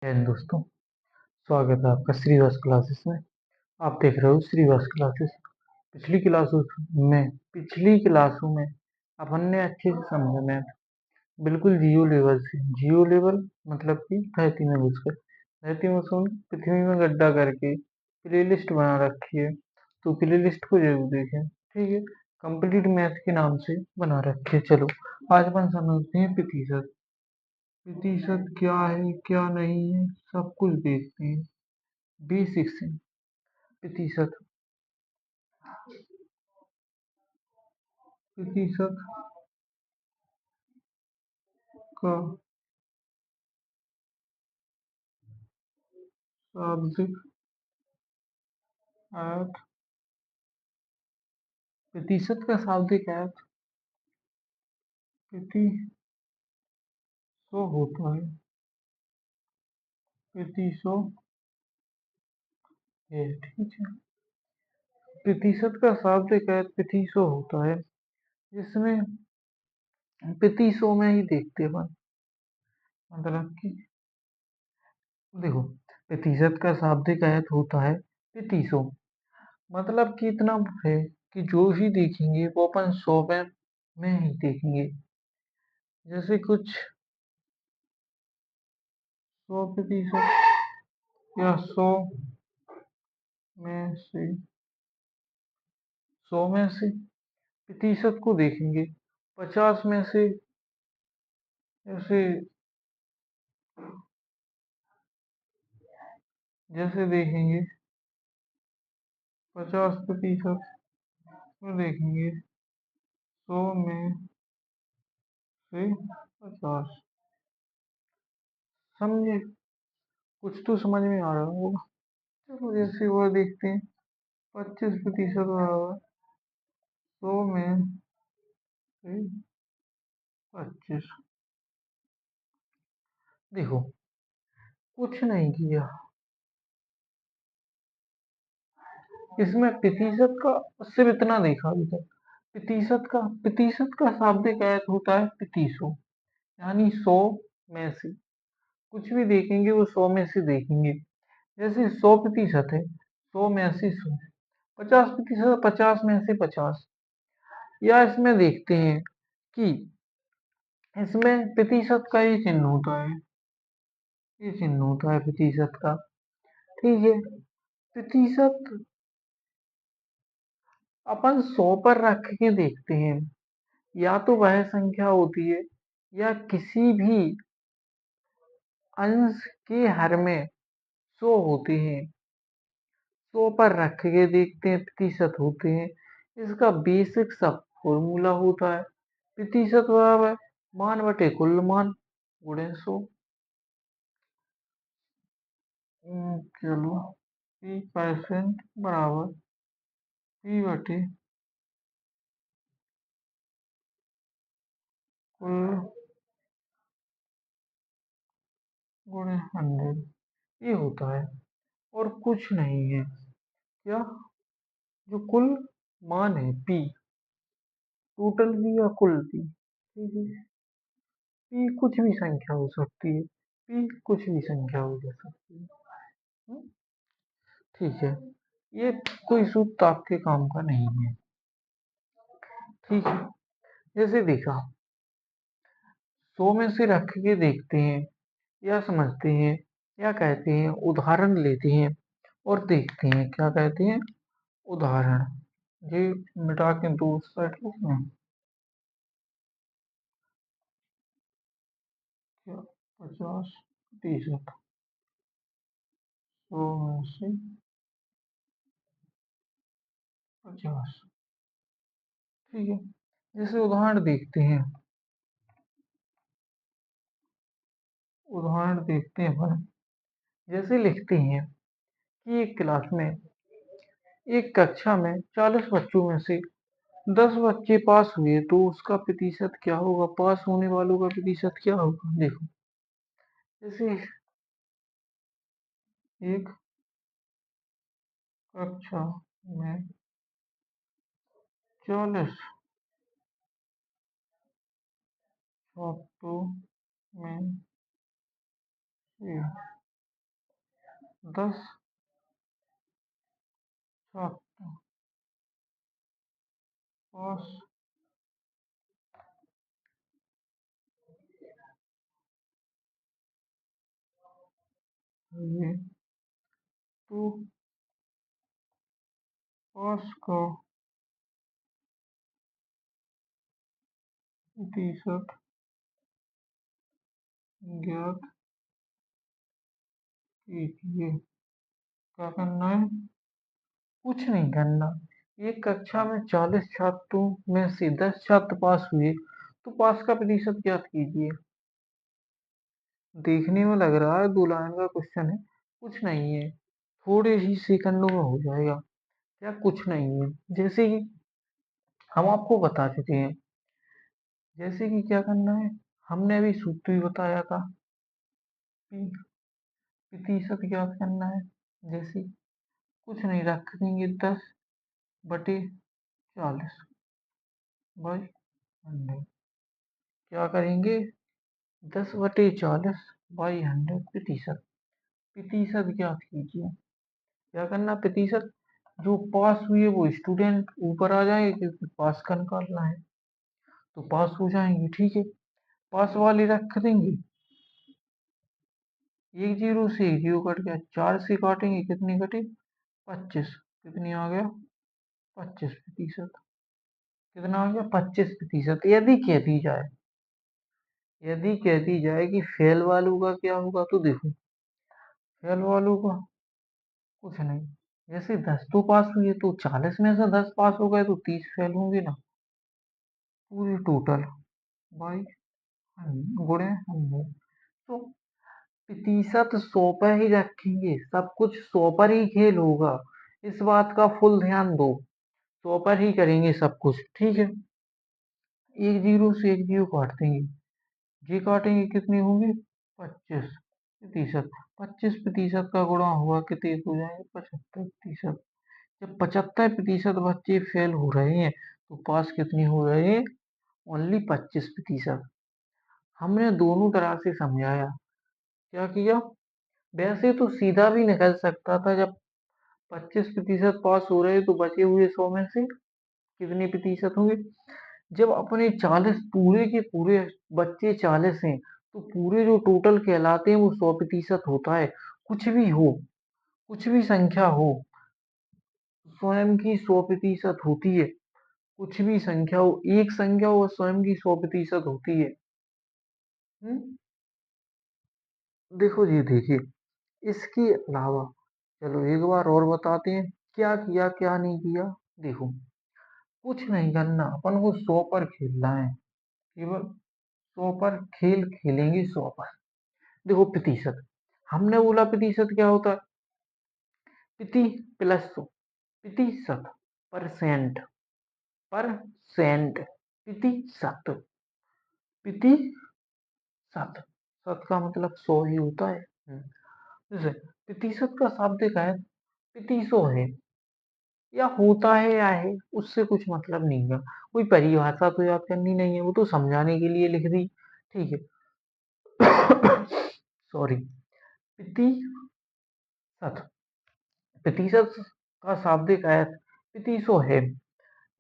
दोस्तों, स्वागत है आपका श्रीवास क्लासेस में। आप देख रहे हो श्रीवास क्लासेस। पिछली क्लासों पिछली क्लासों में अपन ने अच्छे से समझा मैथ, बिल्कुल जियो लेवल से। जियो लेवल मतलब कि धरती में घुसकर, धरती में सुन पृथ्वी में गड्ढा करके प्लेलिस्ट बना रखी है, तो प्लेलिस्ट को जरूर देखें। ठीक है, कंप्लीट मैथ के नाम से बना रखी है। चलो आज अपन समझते हैं प्रतिशत। प्रतिशत क्या है क्या नहीं है सब कुछ देखते हैं बेसिक से। प्रतिशत प्रतिशत का शाब्दिक अर्थ। प्रतिशत का शाब्दिक अर्थ प्रतिशत होता है। प्रतिशत है, ठीक है। प्रतिशत का शाब्दिक अर्थ प्रतिशत होता है, जिसमें प्रतिशत में ही देखते हैं अपन। मतलब कि देखो, प्रतिशत का शाब्दिक अर्थ होता है प्रतिशत। मतलब कि इतना है कि जो भी देखेंगे वो अपन 100 में ही देखेंगे। जैसे कुछ 100% या 100 में से प्रतिशत को देखेंगे। 50 में से जैसे जैसे देखेंगे 50% को देखेंगे 100 में से 50। समझे? कुछ तो समझ में आ रहा होगा। चलो जैसे वो देखते हैं 25% बराबर 100 में से 25। देखो, कुछ नहीं किया इसमें। प्रतिशत का सिर्फ इतना देखा अभी तक। प्रतिशत का शाब्दिक अर्थ होता है प्रतिशत, यानी 100 में से कुछ भी देखेंगे वो 100 में से देखेंगे। जैसे 100% है, 100 में से 100। 50% 50 में से 50। या इसमें देखते हैं कि इसमें प्रतिशत का ये चिन्ह होता है, ये चिन्ह होता है प्रतिशत का। ठीक है, प्रतिशत अपन 100 पर रख के देखते हैं। या तो वह संख्या होती है या किसी भी अंश के हर में 100 होते हैं। 100 पर रख के देखते हैं प्रतिशत होते हैं। इसका बेसिक सा फॉर्मूला होता है प्रतिशत बराबर मान बटे कुल मान गुणे 100। चलो, P% बराबर P बटे कुल गुणे 100 ये होता है, और कुछ नहीं है। क्या? जो कुल मान है P, टोटल P या कुल P। ठीक है, P कुछ भी संख्या हो सकती है, P कुछ भी संख्या हो जा सकती है। हम्म, ठीक है, ये कोई सूत्र आपके काम का नहीं है। ठीक है, जैसे देखा 100 में से रख के देखते हैं या समझते हैं या कहते हैं उदाहरण लेते हैं और देखते हैं। क्या कहते हैं? उदाहरण। ये मिटा के दो साइड लिखना है। क्या? 50%, 100 में से 50। ठीक है, जैसे उदाहरण देखते हैं। उदाहरण देखते हैं अपन। जैसे लिखते हैं कि एक क्लास में, एक कक्षा में 40 बच्चों में से 10 बच्चे पास हुए, तो उसका प्रतिशत क्या होगा? पास होने वालों का प्रतिशत क्या होगा? देखो, जैसे एक कक्षा में 40 छात्रों में से 10 छात्र पास हुए तो पास का प्रतिशत ज्ञात कीजिए। क्या करना है? कुछ नहीं करना। एक कक्षा में 40 छात्रों में से 10 छात्र पास हुए तो पास का प्रतिशत ज्ञात कीजिए। देखने में लग रहा है 2 लाइन का क्वेश्चन है, कुछ नहीं है, थोड़े ही सेकंडों में हो जाएगा। क्या कुछ नहीं है, जैसे कि हम आपको बता चुके हैं। जैसे कि क्या करना है, हमने अभी सूत्र भी बताया था कि प्रतिशत ज्ञात करना है। जैसे कुछ नहीं, रख देंगे 10/40 बाई 100। क्या करेंगे? 10/40 बाई 100 प्रतिशत। प्रतिशत ज्ञात कीजिए। क्या करना? प्रतिशत। जो पास हुए वो स्टूडेंट ऊपर आ जाएंगे क्योंकि पास का निकालना है, तो पास हो जाएंगे। ठीक है, पास वाले रख देंगे। एक जीरो से एक जीरो कट गया, 4 से काटेंगे, कितनी कटी? 25। कितनी आ गया? 25%। कितना आ गया? 25%। यदि कह दी जाए कि फेल वालों का क्या होगा, तो देखो फेल वालों का कुछ नहीं। जैसे 10 तो पास हुए तो 40 में से 10 पास हो गए तो 30 फेल होंगे ना, पूरी टोटल बाई गुणे 100। तो प्रतिशत 100 पर ही रखेंगे, सब कुछ 100 पर ही खेल होगा। इस बात का फुल ध्यान दो, 100 पर ही करेंगे सब कुछ। ठीक है, एक जीरो से एक जीरो काट देंगे, ये काटेंगे, कितनी होंगी? 25%। 25% का गुणा हुआ कितने हो जाएंगे? 75%। जब 75% बच्चे फेल हो रहे हैं तो पास कितनी हो रहे हैं? ओनली 25%। हमने दोनों तरह से समझाया। क्या किया? वैसे तो सीधा भी निकल सकता था, जब 25% पास हो रहे तो बचे हुए 100 में से कितने प्रतिशत होंगे? जब अपने 40 पूरे के पूरे बच्चे 40 हैं तो पूरे जो टोटल कहलाते हैं वो 100% होता है। कुछ भी हो, कुछ भी संख्या हो, स्वयं की 100% होती है। कुछ भी संख्या हो, एक संख्या हो, स्वयं की 100% होती है। हम्म? देखो जी, देखिए, इसके अलावा चलो एक बार और बताते हैं क्या किया क्या नहीं किया। देखो, कुछ नहीं करना, अपन को 100 पर खेलना है, केवल 100 पर खेल खेलेंगे, 100 पर। देखो प्रतिशत, हमने बोला प्रतिशत क्या होता है? प्रति प्लस 100, प्रतिशत, परसेंट, परसेंट, प्रतिशत, प्रतिशत, शत का मतलब 100 ही होता है। जैसे प्रतिशत का शाब्दिक है प्रतिशो है, या होता है या है, उससे कुछ मतलब नहीं है। कोई परिभाषा तो याद करनी नहीं है, वो तो समझाने के लिए लिख दी। ठीक है। सॉरी। प्रतिशत, प्रतिशत का शाब्दिक अर्थ प्रतिशो है।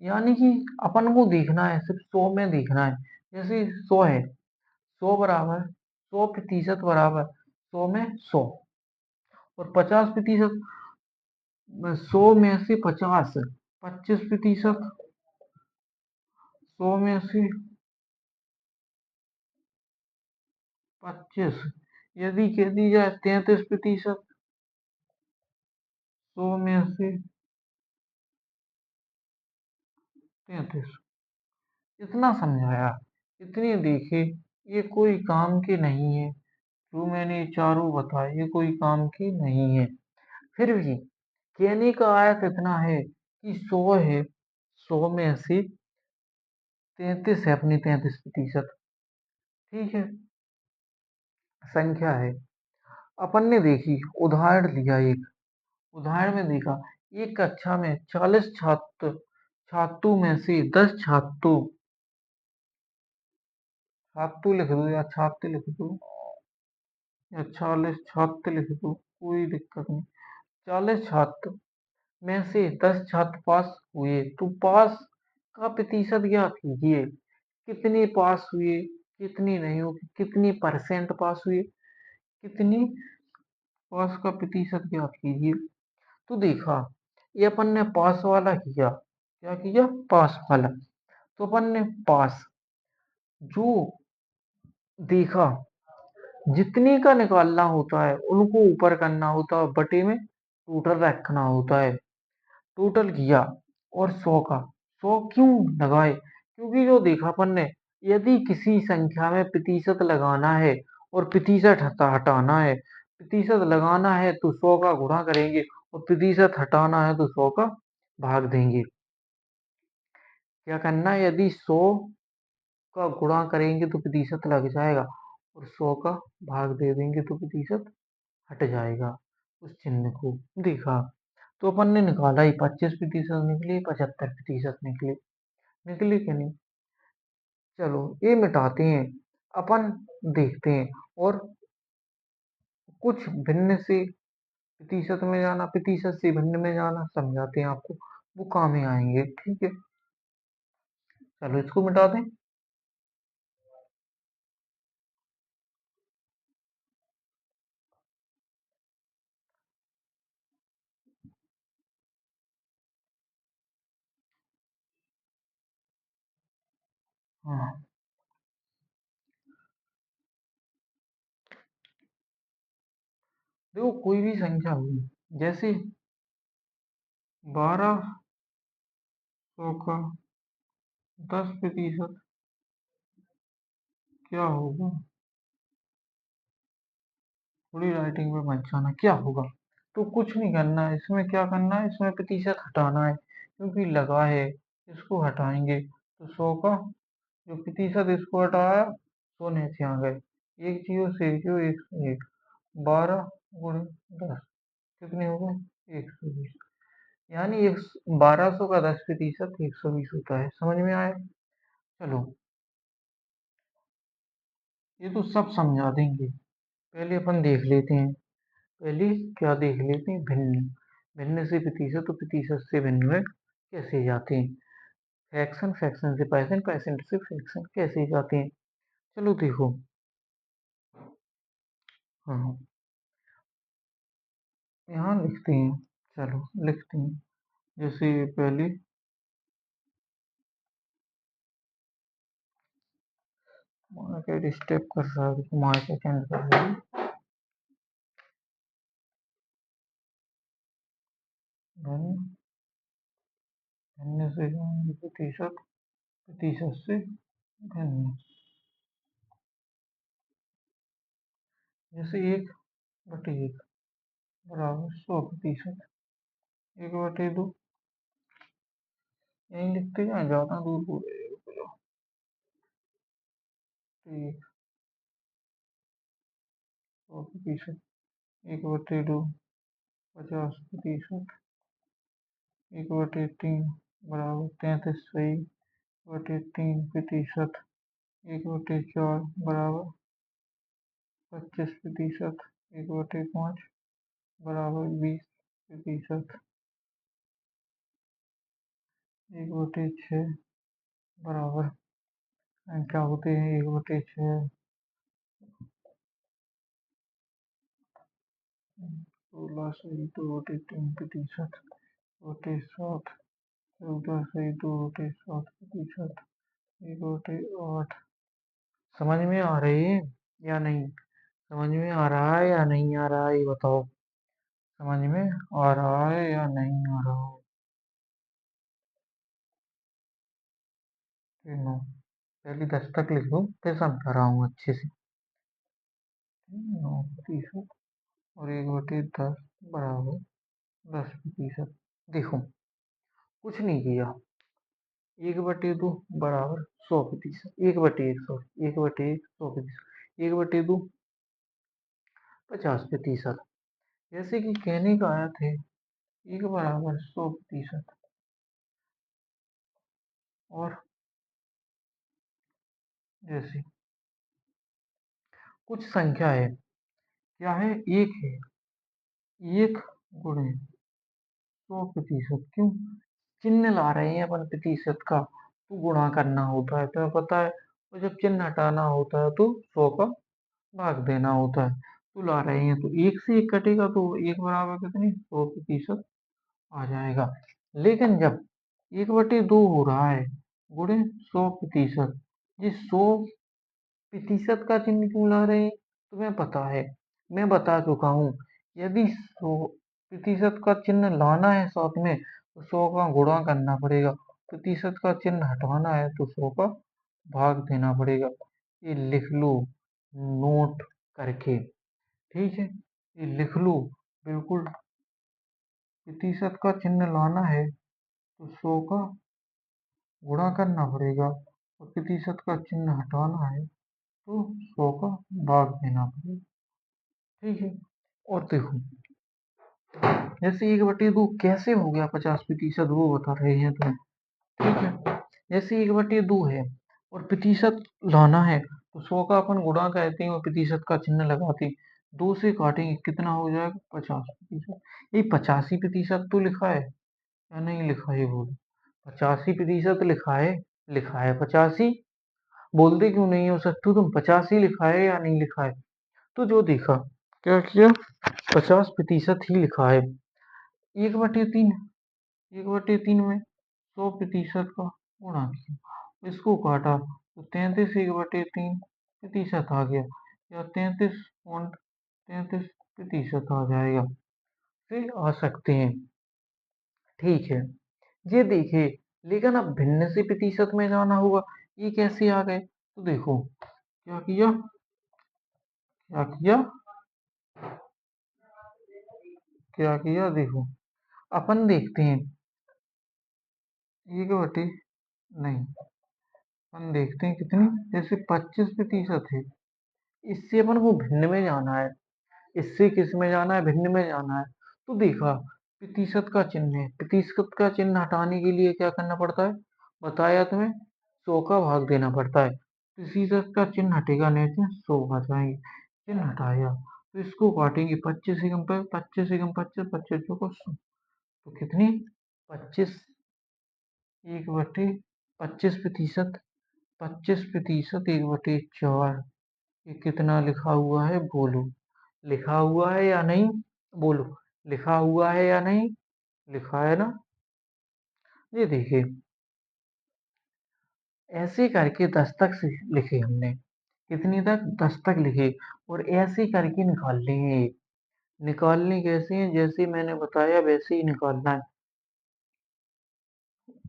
यानी कि अपन को देखना है, सिर्फ 100 में देखना है। जैसे 100 है, 100 बराबर 100% बराबर 100 में 100, और 50%, 100 में से 50, 25%, 100 में से 25। यदि कह दी जाए 33%, 100 में से 33। इतना समझाया, इतने देखे, ये कोई काम के नहीं है। जो मैंने चारों बताए ये कोई काम के नहीं है। फिर भी कहने का आयत इतना है कि 100 है, 100 में से 33 है, अपनी 33%। ठीक है, संख्या है। अपन ने देखी, उदाहरण लिया, एक उदाहरण में देखा, एक कक्षा में 40 छात्रों में से 10 छात्रों, छात्रों लिख दो या छात्र लिख दो, या 40 छात्र लिख दो, कोई दिक्कत नहीं। 40 छात्र में से 10 छात्र पास हुए तो पास का प्रतिशत ज्ञात कीजिए। कितने पास हुए, कितने नहीं हुए, कितनी परसेंट पास हुए, कितनी पास का प्रतिशत ज्ञात कीजिए। तो देखा, ये अपन ने पास वाला किया, क्या किया, पास वाला। तो अपन ने पास जो देखा, जितने का निकालना होता है उनको ऊपर करना होता है, बटे में टोटल रखना होता है। टोटल किया और 100 का 100 क्यों लगाए, क्योंकि जो देखा अपन ने, यदि किसी संख्या में प्रतिशत लगाना है और प्रतिशत हटाना है, प्रतिशत लगाना है तो 100 का गुणा करेंगे और प्रतिशत हटाना है तो 100 का भाग देंगे। क्या करना है, यदि 100 का गुणा करेंगे तो प्रतिशत लग जाएगा और 100 का भाग दे देंगे तो प्रतिशत हट जाएगा उस चिन्ह को। देखा, तो अपन ने निकाला ही 25% निकले, 75% निकले, निकले कि नहीं। चलो ये मिटाते हैं, अपन देखते हैं और कुछ भिन्न से प्रतिशत में जाना, प्रतिशत से भिन्न में जाना समझाते हैं आपको, वो काम में आएंगे, ठीक है। चलो इसको मिटा दें। हाँ, देखो कोई भी संख्या हुई, जैसे 1200 का 10% क्या होगा, थोड़ी राइटिंग में मत जाना, क्या होगा। तो कुछ नहीं करना है इसमें, क्या करना है, इसमें प्रतिशत हटाना है, क्योंकि लगा है, इसको हटाएंगे तो 100 का जो प्रतिशत, इसको हटाया 100 नीचे आ गए, एक जीरो से एक जीरो, एक से एक, 12 गुणे 10 कितने हो गए, 120। यानी एक 1200 का 10% 120 होता है, समझ में आया। चलो ये तो सब समझा देंगे, पहले अपन देख लेते हैं। पहले क्या देख लेते हैं, भिन्न, भिन्न से प्रतिशत और प्रतिशत से भिन्न में कैसे जाते हैं। फ्रैक्शन, फ्रैक्शन से परसेंट, परसेंट से फ्रैक्शन कैसे जाते हैं। चलो देखो, हाँ यहाँ लिखते हैं, चलो लिखते हैं। जैसे पहले मार्केट स्टेप कर रहा है, मार्केट एंड कर रहा है, भिन्न, भिन्न से जाएंगे प्रतिशत, प्रतिशत से भिन्न। जैसे 1/1 बराबर 100%, 1/2 यही लिखते जाए, ज्यादा दूर हो रहे हो। ठीक, 100%, 1/2 50%, 1/3 बराबर 33, सही, 1/3%, 1/4 बराबर 25%, 1/5 बराबर 20%, 1/6 बराबर क्या होते हैं, 1/6 16 सही, 2/3%, 1/7 14 सही, 2/7%, 1/8। समझ में आ रही है या नहीं, समझ में आ रहा है या नहीं आ रहा है, ये बताओ, समझ में आ रहा है या नहीं आ रहा है। फिर नो, पहले 10 तक लिख दो, फिर समझा रहा हूँ अच्छे से। 9% और 1/10 बराबर 10%। देखो कुछ नहीं किया, 1/2 बराबर 100%, 1/1 सॉरी, 1/1 100%, 1/2 50%। जैसे कि कहने का आया थे, 1 बराबर 100%, और जैसे कुछ संख्या है, क्या है, एक है। एक गुणे 100%, क्यों? चिन्ह ला रहे हैं अपन प्रतिशत का, तो गुणा करना होता है, तुम्हें पता है। और जब चिन्ह हटाना होता है तो 100 का भाग देना होता है। तो ला रहे हैं तो एक से एक कटेगा तो एक बराबर कितनी, 100% आ जाएगा। लेकिन जब 1/2 हो रहा है गुणे 100%, ये 100% का चिन्ह क्यों ला रहे हैं, तुम्हें पता है, मैं बता चुका हूँ। यदि 100% का चिन्ह लाना है साथ में, तो 100 का गुणा करना पड़ेगा। प्रतिशत का चिन्ह हटवाना है तो 100 का भाग देना पड़ेगा। ये लिख लो नोट करके, ठीक है, ये लिख लो बिल्कुल। प्रतिशत का चिन्ह लाना है तो 100 का गुणा करना पड़ेगा, और प्रतिशत का चिन्ह हटाना है तो 100 का भाग देना पड़ेगा, ठीक है। और देखो, जैसे 1/2 कैसे हो गया 50%, वो बता रहे हैं तुम्हें, ठीक है। जैसे 1/2 है और प्रतिशत लाना है, तो 100 का अपन गुणा कहते हैं और प्रतिशत का चिन्ह लगाते हैं। 2 से काटेंगे कितना हो जाएगा, 50%। ये 85% तो लिखा है या नहीं लिखा है, बोलो। 85% लिखा है 85। बोलते क्यों नहीं हो सकते तुम, 85 लिखा है या नहीं लिखा है? तो जो देखा, क्या किया, 50% ही लिखा है। 1/3, 1/3 में 100% का गुणा किया, इसको काटा तो 33 1/3 आ गया, या 33.33% आ जाएगा। फिर आ सकते हैं, ठीक है। ये देखिए, लेकिन अब भिन्न से प्रतिशत में जाना होगा। ये कैसे आ गए, तो देखो क्या किया, क्या किया, क्या किया, देखो अपन देखते हैं। एक बटे, नहीं, अपन देखते हैं कितनी, जैसे 25% है, इससे अपन को भिन्न में जाना है। इससे किस में जाना है, भिन्न में जाना है। तो देखा, प्रतिशत का चिन्ह है, प्रतिशत का चिन्ह हटाने के लिए क्या करना पड़ता है, बताया तुम्हें, 100 का भाग देना पड़ता है। प्रतिशत का चिन्ह हटेगा नहीं तो 100 आ जाएंगे। चिन्ह हटाया तो इसको काटेंगे, 25 एकम पे 25 एकम 25, 25 को 100, तो कितनी, 25, 1/25%, 25% 1/4, ये कितना लिखा हुआ है, बोलो। लिखा हुआ है या नहीं, बोलो। लिखा हुआ है या नहीं, लिखा है ना। ये देखिए, ऐसे करके 10 तक से लिखे हमने, कितनी तक, 10 तक लिखे। और ऐसे करके निकाल लेंगे। निकालने कैसे हैं, जैसे मैंने बताया वैसे ही निकालना है।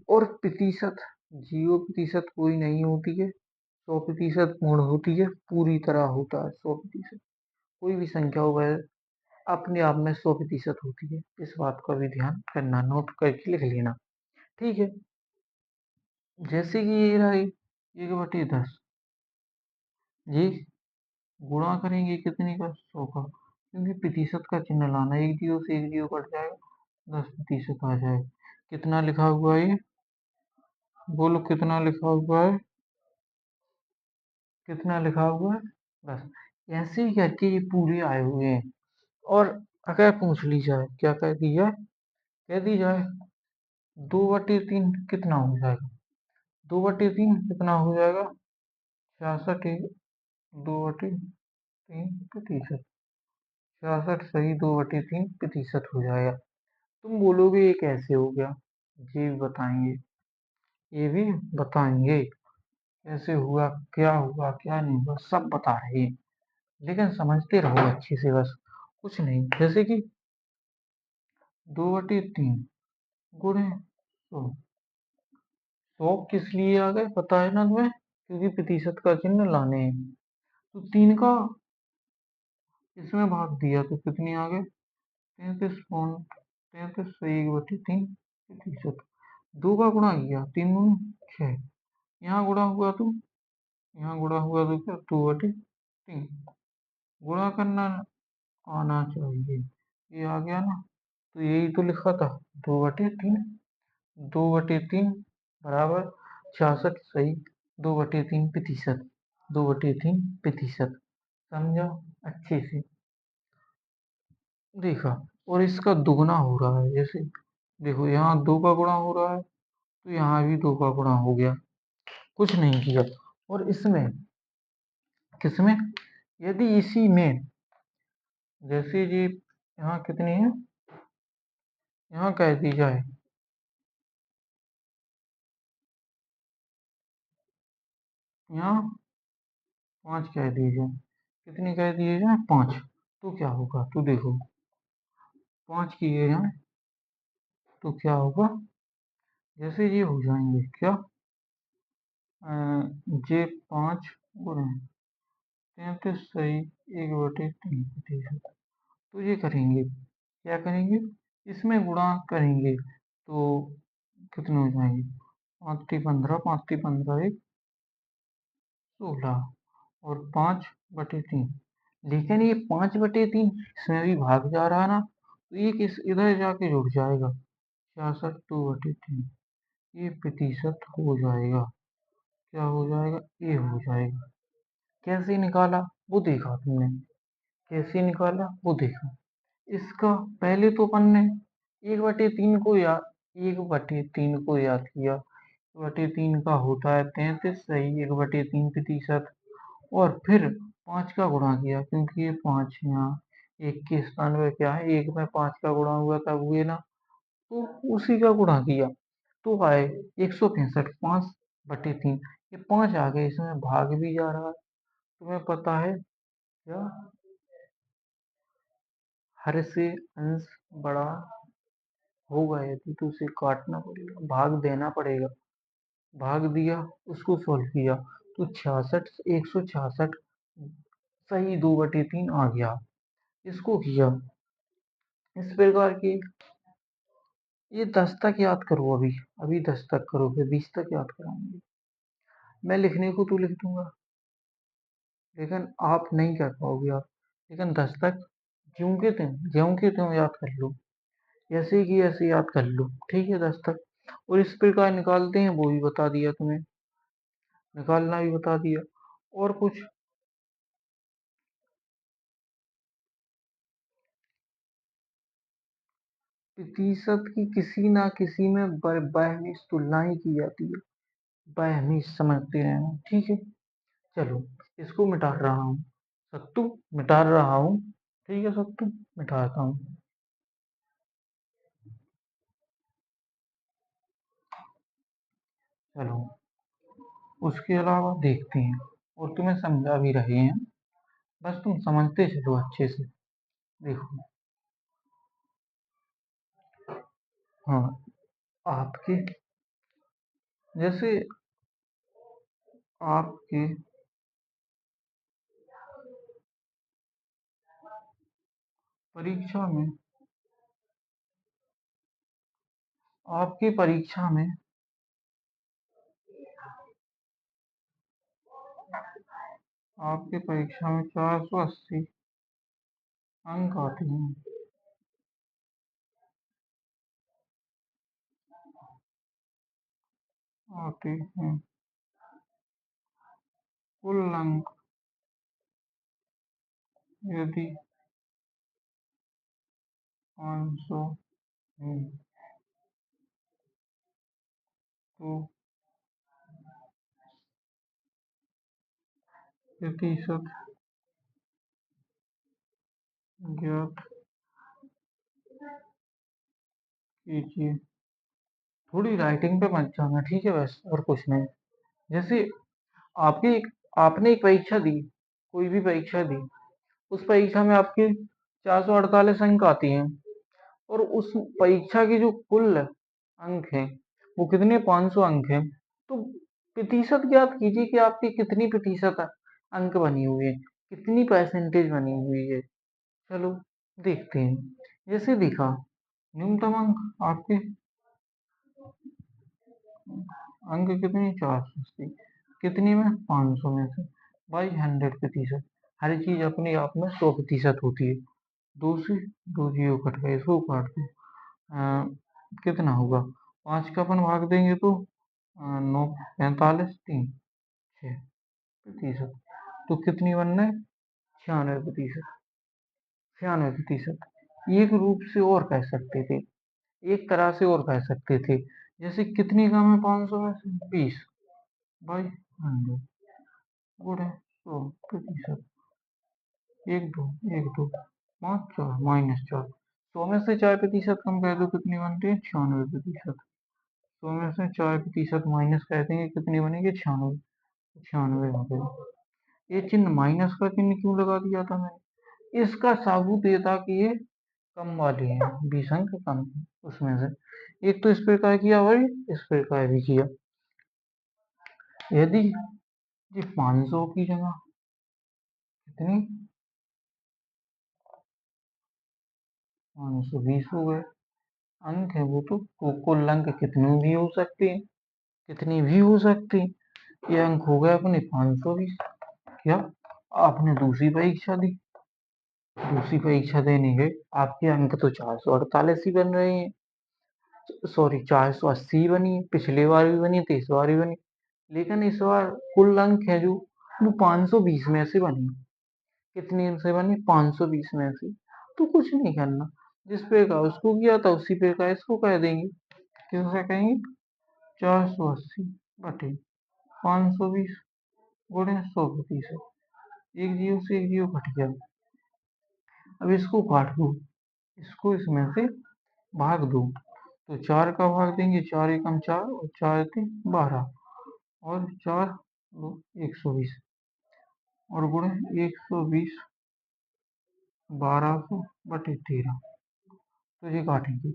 और प्रतिशत, 0% कोई नहीं होती है, 100% पूर्ण होती है, पूरी तरह होता है 100%। कोई भी संख्या हो वह अपने आप में 100% होती है। इस बात का भी ध्यान करना, नोट करके लिख लेना, ठीक है। जैसे कि ये रहा 1/10, ये गुणा करेंगे कितने का, 100 का, क्योंकि प्रतिशत का चिन्ह लाना, एक जीरो से एक जीरो कट जाएगा, 10% आ जाएगा। कितना लिखा हुआ है ये, बोलो कितना लिखा हुआ है, कितना लिखा हुआ है, बस। ऐसे ही करके ये पूरे आए हुए हैं। और अगर पूछ ली जाए, क्या कह दी जाए, कह दी जाए 2/3 कितना हो जाएगा, 2/3 कितना हो जाएगा, 66, 2/3%, 66 सही 2/3% हो जाएगा। तुम बोलोगे ये कैसे हो गया, ये भी बताएंगे, ये भी बताएंगे कैसे हुआ, क्या हुआ, क्या नहीं हुआ, सब बता रहे हैं। लेकिन समझते रहो अच्छे से, बस कुछ नहीं। जैसे कि 2/3 गुणे 100, 100 किस लिए आ गए पता है ना तुम्हें, क्योंकि प्रतिशत का चिन्ह लाने हैं। तो 3 का इसमें भाग दिया तो कितनी आ गए, 33 सही 1/3%। 2 का गुणा किया, 3 दूनी 6, यहाँ गुणा हुआ तो, यहाँ गुणा हुआ तो क्या, 2/3 गुणा करना आना चाहिए, ये आ गया ना। तो यही तो लिखा था, 2/3, 2/3 बराबर 66 सही 2/3%, 2/3%। समझो अच्छे से। देखा, और इसका दुगना हो रहा है। जैसे देखो, यहाँ 2 का गुणा हो रहा है, तो यहाँ भी 2 का गुणा हो गया। कुछ नहीं किया। और इसमें, किसमें, यदि इसी में, जैसे जी यहाँ कितनी है, यहाँ कह दी जाए, यहाँ 5 कह दीजिए। कितनी कह दिए जाए? 5। तो क्या होगा, तो देखो, 5 किए जाए तो क्या होगा, जैसे ये हो जाएंगे क्या, जे 5 गुणे 33 सही 1/3 प्रतिशत। तो ये करेंगे, क्या करेंगे, इसमें गुणा करेंगे तो कितने हो जाएंगे, 5 × 15, 5 × 15 एक 16 और 5/3। लेकिन ये 5/3 इसमें भी भाग जा रहा ना, तो ये किस इधर जाके जुड़ जाएगा, 66 2/3। ये प्रतिशत हो जाएगा, क्या हो जाएगा, ये हो जाएगा। कैसे निकाला वो देखा तुमने, कैसे निकाला वो देखा। इसका पहले तो अपन ने 1/3 को याद, 1/3 को याद किया। 1/3 का होता है 33 सही 1/3 प्रतिशत। और फिर 5 का गुणा किया, क्योंकि ये 5 यहाँ 1 के स्थान पे क्या है, 1 में 5 का गुणा हुआ था हुए ना, तो उसी का गुणा किया तो आए 165। 5/3, ये 5 आ गए, इसमें भाग भी जा रहा है। तुम्हें पता है क्या, हर से अंश बड़ा होगा यदि तो उसे काटना पड़ेगा, भाग देना पड़ेगा। भाग दिया, उसको सॉल्व किया, तो 66 166 सही 2/3 आ गया। इसको किया इस प्रकार की, ये 10 तक याद करो, अभी अभी 10 तक करो, फिर 20 तक याद कराएंगे। मैं लिखने को तो लिख दूंगा, लेकिन आप नहीं कर पाओगे आप। लेकिन 10 तक ज्यों के त्यों याद कर लो, ऐसे की ऐसे याद कर लो, ठीक है, 10 तक। और इस प्रकार निकालते हैं वो भी बता दिया तुम्हें, निकालना भी बता दिया। और कुछ, प्रतिशत की किसी ना किसी में बहमीज तुलना ही की जाती है, बहमीज समझते हैं, ठीक है। चलो, इसको मिटा रहा हूँ, सत्तू मिटा रहा हूँ, ठीक है, सत्तू मिटाता हूँ। चलो, उसके अलावा देखते हैं, और तुम्हें समझा भी रहे हैं, बस तुम समझते चलो अच्छे से। देखो, हाँ, आपके, जैसे आपके परीक्षा में, आपकी परीक्षा में, आपकी परीक्षा में 480 अंक आते हैं, आते हैं। कुल अंक यदि 500 हैं, तो प्रतिशत ज्ञात कीजिए। थोड़ी राइटिंग पे मत जाना, ठीक है, बस और कुछ नहीं। जैसे आपकी आपने एक परीक्षा दी, कोई भी परीक्षा दी, उस परीक्षा में आपके 448 अंक आती हैं, और उस परीक्षा के जो कुल अंक हैं वो कितने, 500 अंक हैं। तो प्रतिशत ज्ञात कीजिए कि आपकी कितनी प्रतिशत अंक बनी हुई है, कितनी परसेंटेज बनी हुई है। चलो, देखते हैं। जैसे देखा, न्यूनतम अंक आपके, अंक कितनी, 480, कितनी में, 500 में से, बाई 100%। हर चीज अपने आप में 100% होती है। दो से दो जीरो कट गए, इसको काट दो। कितना होगा, 5 का अपन भाग देंगे तो 9 45 3 6 प्रतिशत। तो कितनी बनना है, 96%। 96%। एक रूप से और कह सकते थे, एक तरह से और कह सकते थे। जैसे कितनी कम है 500 में से? 20 बाई 100 गुणे 100%। एक दो, एक दो, 5 4 -4। 100 में से 4% कम कर दो, कितनी बनती है? 96%। 100 में से 4% माइनस कर देंगे, कितनी बनेगी? 96। 96 हो गई। ये चिन्ह माइनस का चिन्ह क्यों लगा दिया था मैंने? इसका साबूत ये था कि ये कम वाले हैं, 20 अंक कम है उसमें से। एक तो इस प्रकार किया और इस प्रकार भी किया। यदि ये 500 की जगह कितनी 520 हो गए अंक है, वो तो कुल अंक कितने भी हो सकते हैं, कितनी भी हो सकती हैं। ये अंक हो गए अपने 520। क्या आपने दूसरी परीक्षा दी? दूसरी परीक्षा देने गए, आपके अंक तो 448 ही बन रहे हैं, सॉरी 480 बनी है, पिछले बार भी बनी थी, इस बार भी बनी। लेकिन इस बार कुल अंक है जो वो 520 में से बनी। कितनी से बनी? 520 में से। तो कुछ नहीं करना, जिस प्रकार उसको किया था उसी प्रकार इसको कह देंगे। कैसे कहेंगे? 480 बटे 520 गुणे 100%। एक जीरो से एक जीरो कट गया। अब इसको काट दो, इसको इसमें से भाग दो। तो 4 का भाग देंगे, 4 एकम 4 और 4 तीन 12 और 4 120 और गुणे 120 1200 बटे 13। तो ये काटेंगे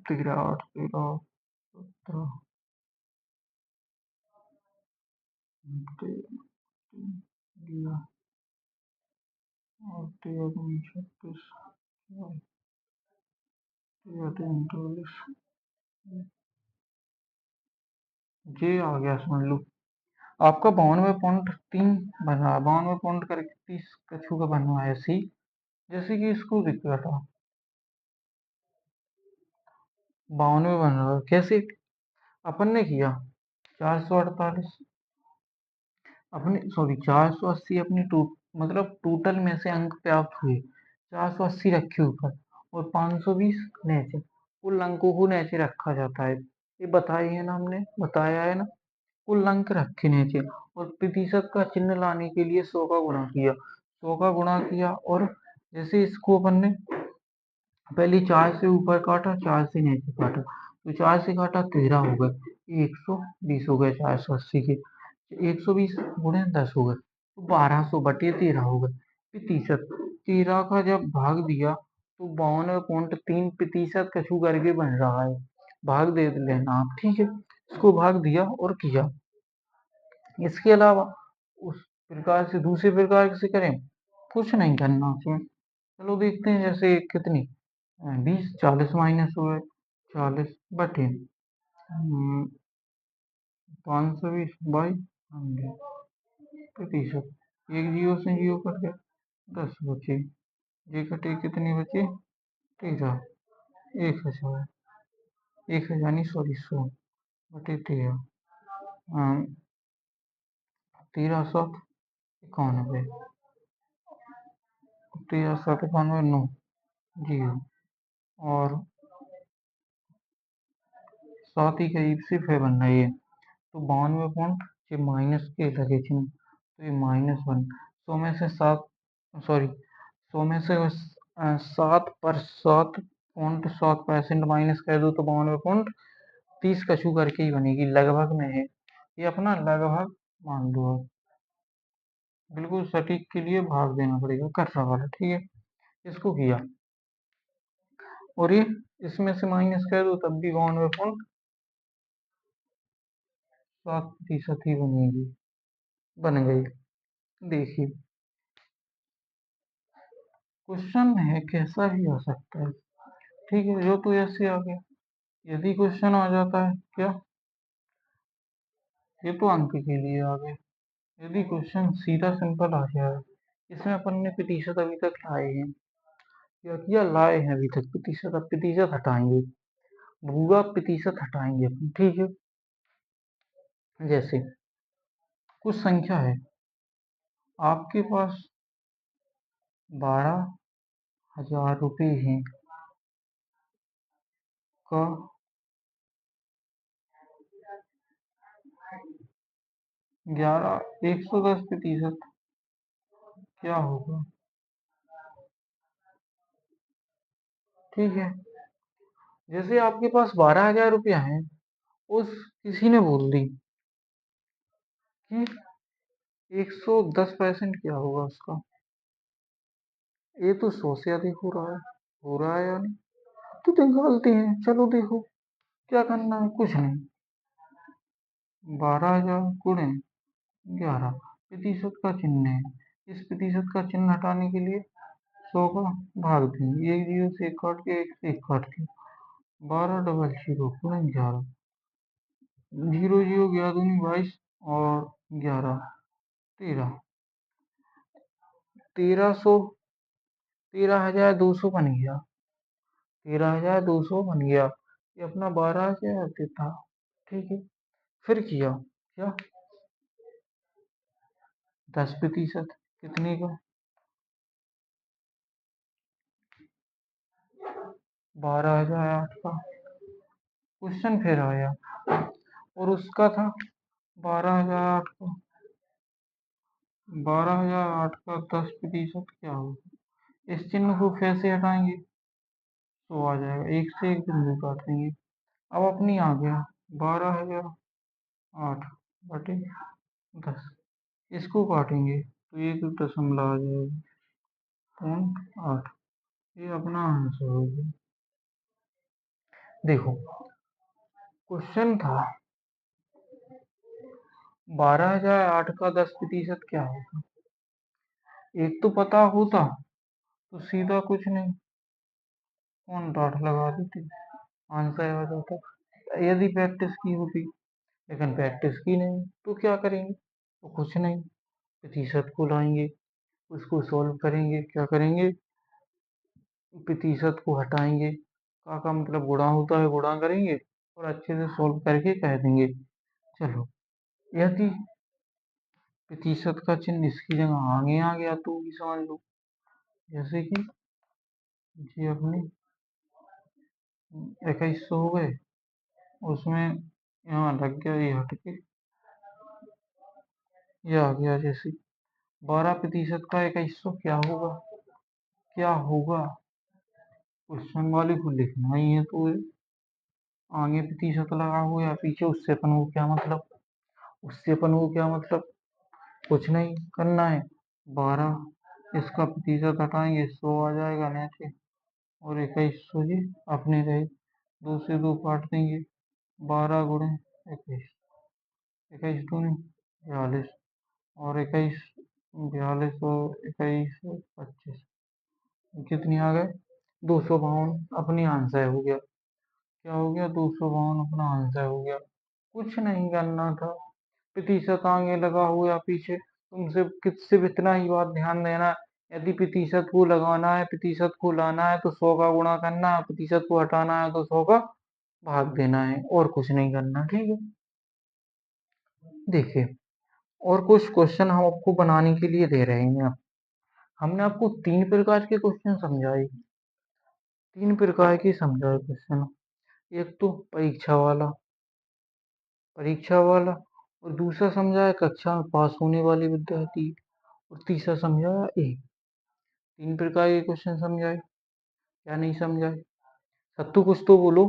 13 8 13 17 और 13 36 39। जी आ गया, समझ लो आपका 92.3 बना, 92.31 कछू का बनवा है सी। जैसे कि इसको दिख रहा था 92 बन रहा है, कैसे अपन ने किया? 448 अपने, सॉरी 480 अपनी मतलब टोटल में से अंक प्राप्त हुए, 480 रखे ऊपर और 520 नीचे। कुल अंकों को नीचे रखा जाता है, ये बताया है ना, हमने बताया है ना। कुल अंक रखे नीचे और प्रतिशत का चिन्ह लाने के लिए 100 का गुणा किया, 100 का गुणा किया। और जैसे इसको अपन ने पहले 4 से ऊपर काटा, 4 से नीचे काटा, तो 4 से काटा 13 हो गए, 120 हो गए 480 के। 120 गुणे 10 हो गए, तो 1200 बटे 13 हो गए प्रतिशत। 13 का जब भाग दिया तो 52.3% कछू करके बन रहा है। भाग दे लेना आप, ठीक है। इसको भाग दिया और किया। इसके अलावा उस प्रकार से दूसरे प्रकार से करें, कुछ नहीं करना उसमें। चलो देखते हैं, जैसे कितनी 20 40 माइनस हुए 40 बटे 520 बाई 100 प्रतिशत। एक जीरो से जीरो कट गया, 10 बचे। ये कटे, कितनी बचे? 13। 1000, 1000 नहीं, सॉरी 100 बटे 13। 13 7 91, 13 7 91 9 जीरो और 7 ही करीब से फिर बन रही है। तो 92 पॉइंट, ये माइनस के लगे चिन्ह, तो ये -1। 100 में से 7, सॉरी 100 में से 7% माइनस कर दो तो 92.30 कछू करके ही बनेगी, लगभग में है ये, अपना लगभग मान लो आप। बिल्कुल सटीक के लिए भाग देना पड़ेगा कर्रा वाला, ठीक है। इसको किया और ये इसमें से माइनस कर दो तब भी 92.7% ही बनेगी, बन गई। देखिए क्वेश्चन है, कैसा भी आ सकता है, ठीक है। जो तो ऐसे आ गया, यदि क्वेश्चन आ जाता है क्या, ये तो अंक के लिए आ गया। यदि क्वेश्चन सीधा सिंपल आ जाए, इसमें अपन ने प्रतिशत अभी तक लाए हैं, या लाए हैं अभी तक प्रतिशत, अब प्रतिशत हटाएंगे, भूगा प्रतिशत हटाएंगे अपन, ठीक है। जैसे कुछ संख्या है आपके पास, 12,000 रुपये है का 110% क्या होगा? ठीक है, जैसे आपके पास 12,000 रुपया है, उस किसी ने बोल दी कि 110% क्या होगा उसका। ये तो 100 से अधिक हो रहा है या नहीं? तो निकालते हैं, चलो देखो क्या करना है, कुछ नहीं। 12,000 गुणे 11 प्रतिशत का चिन्ह है। इस प्रतिशत का चिन्ह हटाने के लिए 100 का भाग देंगे। एक जीरो से एक काट के, एक से एक काट के, 12 गुणे 11, जीरो जीरो 11 दूनी 22 और 11 13, 13,200 बन गया। 13,200 बन गया। ये अपना 12,000 था। ठीक है, फिर किया क्या? 10%। कितने का? 12,008 का। क्वेश्चन फिर आया और उसका था 12,008 का। 12,008 का 10% क्या होगा? इस चिन्ह को फिर से हटाएंगे तो आ जाएगा, एक से एक बिंदु काटेंगे। अब अपनी आ गया 12,008 बटे 10, इसको काटेंगे तो 1 दशमलव आ जाएगा, 0.8। ये अपना आंसर हो गया। देखो, क्वेश्चन था 12,008 का 10% क्या होगा। एक तो पता होता तो सीधा कुछ नहीं, कौन डांट लगा देती, आंसर आ जाता। यदि प्रैक्टिस की होती, लेकिन प्रैक्टिस की नहीं तो क्या करेंगे? तो कुछ नहीं, प्रतिशत को लाएंगे, उसको सॉल्व करेंगे। क्या करेंगे? प्रतिशत को हटाएंगे। का मतलब गुणा होता है, गुणा करेंगे और अच्छे से सॉल्व करके कह देंगे। चलो, यदि प्रतिशत का चिन्ह इसकी जगह आगे आ गया तो भी समझ लो, जैसे कि जी अपने 2100 हो गए, उसमें यहाँ लग गया, ये हट के ये आ गया। जैसे 12% का 2100 क्या होगा? क्या होगा? क्वेश्चन वाले को लिखना ही है तो आगे प्रतिशत लगा हो या पीछे, उससे अपन को क्या मतलब? उससे अपन को क्या मतलब? कुछ नहीं करना है। 12 इसका प्रतिशत हटाएंगे, 100 आ जाएगा नीचे और 2100 जी अपने रहे, 2 से 2 काट देंगे, 12 गुणे 21, 21 दूनी 42 और 21 42 और 21 25, कितनी आ गए? 252 अपनी आंसर हो गया। क्या हो गया? 252 अपना आंसर हो गया। कुछ नहीं करना था, प्रतिशत आगे लगा हो या पीछे, तुमसे सिर्फ इतना ही बात ध्यान देना। यदि प्रतिशत को लगाना है, प्रतिशत को लाना है तो 100 का गुणा करना है, प्रतिशत को हटाना है तो 100 का भाग देना है, और कुछ नहीं करना। ठीक है, देखिए, और कुछ क्वेश्चन हम आपको बनाने के लिए दे रहे हैं। हमने आपको 3 प्रकार के क्वेश्चन समझाए, 3 प्रकार के समझाए क्वेश्चन। एक तो परीक्षा वाला, और दूसरा समझाया कक्षा में पास होने वाले विद्यार्थी, और तीसरा समझाया ए। 3 प्रकार के क्वेश्चन समझाए, क्या नहीं समझाए? सत्तू कुछ तो बोलो,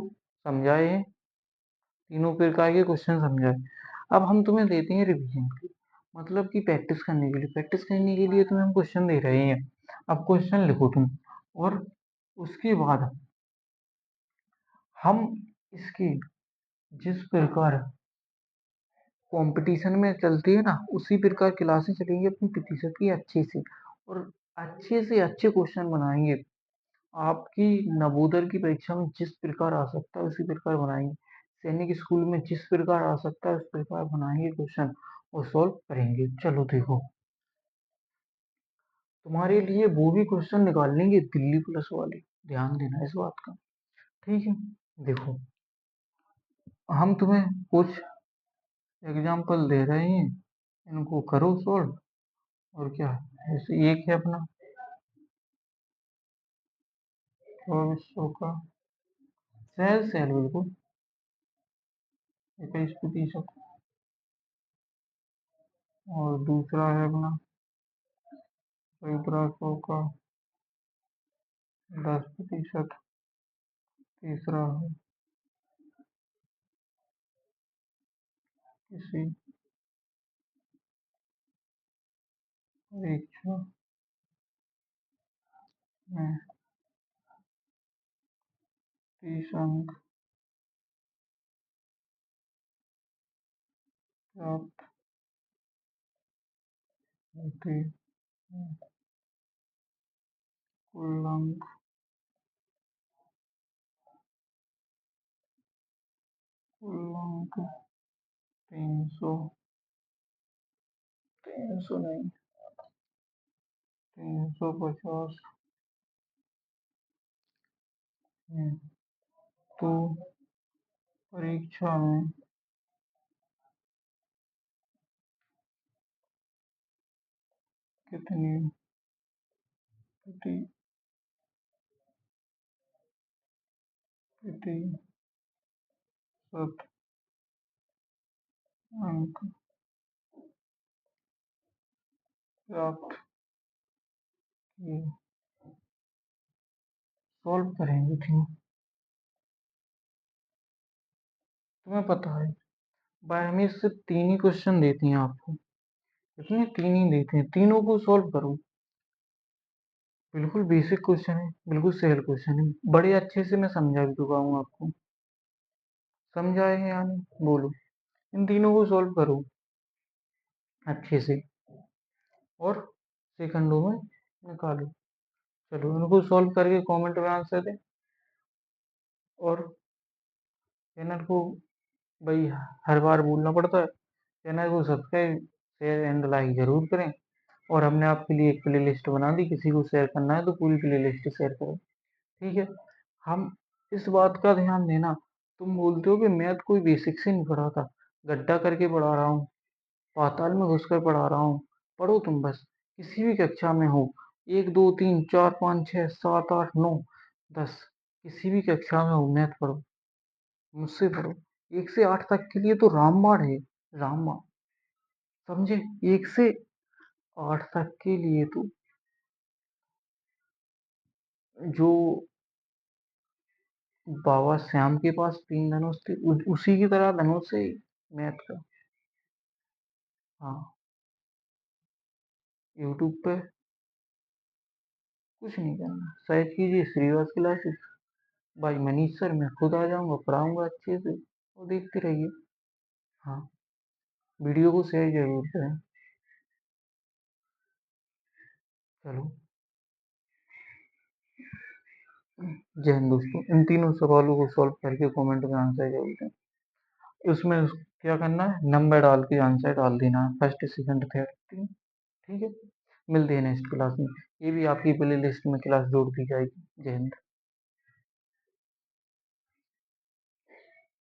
समझाए हैं, तीनों प्रकार के क्वेश्चन समझाए। अब हम तुम्हें देते हैं रिवीजन के, मतलब कि प्रैक्टिस करने के लिए। प्रैक्टिस करने के लिए तुम्हें हम क्वेश्चन दे रहे हैं। अब क्वेश्चन लिखो तुम, और उसके बाद हम इसकी जिस प्रकार कंपटीशन में चलती है ना, उसी प्रकार क्लासेस चलेंगी अपनी प्रतिशत की अच्छे से, और अच्छे से अच्छे क्वेश्चन बनाएंगे। आपकी नवोदय की परीक्षा में जिस प्रकार आ सकता है उसी प्रकार बनाएंगे, सैनिक स्कूल में जिस प्रकार आ सकता है उस प्रकार बनाएंगे क्वेश्चन और सॉल्व करेंगे। चलो देखो, तुम्हारे लिए वो भी क्वेश्चन निकाल लेंगे दिल्ली पुलिस वाले, ध्यान देना इस बात का। ठीक है, देखो, हम तुम्हें कुछ एग्जाम्पल दे रहे हैं, इनको करो सॉल्व। और क्या, जैसे एक है अपना विश्व का सहज सहज बिल्कुल 21%। और दूसरा है अपना रुद्राक्षों का 10%। तीसरा है किसी परीक्षा में 30 अंक प्राप्त होते हैं। कुल अंक कुल अंक 300 300 नहीं 350 हैं। तो परीक्षा में कितनी प्रति प्रतिशत अंक प्राप्त किए। सॉल्व करेंगे क्यों? तुम्हें पता है बाय हमें सिर्फ 3 ही क्वेश्चन देते हैं आपको, इसमें 3 ही देते हैं, तीनों को सॉल्व करो। बिल्कुल बेसिक क्वेश्चन है, बिल्कुल सहल क्वेश्चन है, बड़े अच्छे से मैं समझा भी चुका हूँ आपको। समझाए हैं या नहीं बोलो। इन तीनों को सॉल्व करो अच्छे से और सेकंडों में निकालो। चलो इनको सॉल्व करके कमेंट में आंसर दें और चैनल को भाई हर बार बोलना पड़ता है, चैनल को सब्सक्राइब शेयर एंड लाइक जरूर करें। और हमने आपके लिए एक प्ले लिस्ट बना दी, किसी को शेयर करना है तो पूरी प्ले लिस्ट शेयर करें, ठीक है। हम इस बात का ध्यान देना, तुम बोलते हो कि मैथ कोई बेसिक से नहीं पढ़ाता, गड्ढा करके पढ़ा रहा हूँ, पाताल में घुसकर पढ़ा रहा हूँ। पढ़ो तुम बस, किसी भी कक्षा में हो, 1 2 3 4 5 6 7 8 9 10, किसी भी कक्षा में हो मैथ पढ़ो, मुझसे पढ़ो। 1 से 8 तक के लिए तो रामबाण है, रामबाण, समझे। 1 से 8 तक के लिए तो जो बाबा श्याम के पास 3 धनुष थे उसी की तरह धनुष है मैथ का। हाँ, यूट्यूब पे कुछ नहीं करना, सर्च कीजिए श्रीवास क्लासेस भाई मनीष सर, मैं खुद आ जाऊंगा, पढ़ाऊंगा अच्छे से और देखते रहिए। हाँ, वीडियो को शेयर जरूर करें। चलो, जय हिंद दोस्तों। इन तीनों सवालों को सॉल्व करके कमेंट में आंसर जरूर दें। उसमें क्या करना है, नंबर डाल के आंसर डाल देना है, फर्स्ट सेकंड थर्ड, ठीक है। मिलते हैं नेक्स्ट क्लास में, ये भी आपकी प्ले लिस्ट में क्लास जोड़ दी जाएगी। जय हिंद।